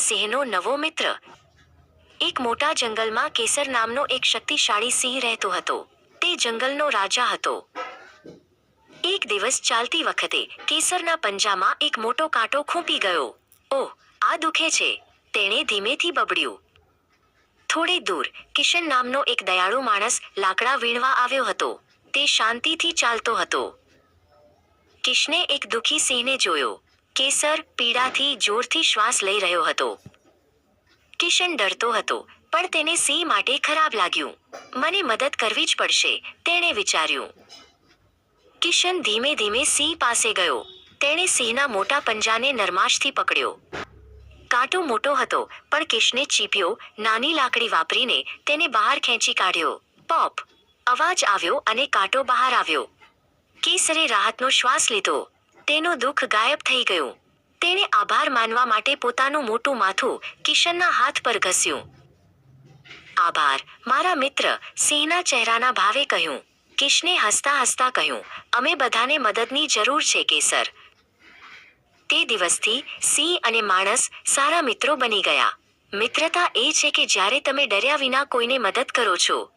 સિંહનો નવો મિત્ર। એક મોટા જંગલમાં કેસર નામનો એક શક્તિશાળી સિંહ રહેતો હતો। તે જંગલનો રાજા હતો। એક દિવસ ચાલતી વખતે કેસરના પંજામાં એક મોટો કાંટો ખૂંપી ગયો। ઓહ, આ દુખે છે, તેણે ધીમેથી બબડ્યું। થોડે દૂર કિશન નામનો એક દયાળુ માણસ લાકડા વીણવા આવ્યો હતો। તે શાંતિથી ચાલતો હતો। કિશને એક દુઃખી સિંહને જોયો। કેસર પીડાથી જોરથી શ્વાસ લઈ રહ્યો હતો। કિશન ડરતો હતો, પણ તેને સિંહ માટે ખરાબ લાગ્યું। મને મદદ કરવી જ પડશે, તેણે વિચાર્યું। કિશન ધીમે ધીમે સિંહ પાસે ગયો। તેણે સિંહના મોટા પંજાને નરમાશથી પકડ્યો। કાંટો મોટો હતો, પણ કિશને ચીપ્યો નાની લાકડી વાપરીને તેને બહાર ખેંચી કાઢ્યો। પોપ! અવાજ આવ્યો અને કાંટો બહાર આવ્યો। કેસરે રાહતનો શ્વાસ લીધો। તેનું દુઃખ ગાયબ થઈ ગયું। તેણે આભાર માનવા માટે પોતાનું મોટું માથું કિશનના હાથ પર ઘસ્યું। આભાર, મારા મિત્ર, સિંહના ચહેરાના ભાવે કહ્યું। કિશને હસતા હસતા કહ્યું, અમે બધાને મદદની જરૂર છે કેસર। તે દિવસથી સિંહ અને માણસ સારા મિત્રો બની ગયા। મિત્રતા એ છે કે જ્યારે તમે ડર્યા વિના કોઈને મદદ કરો છો।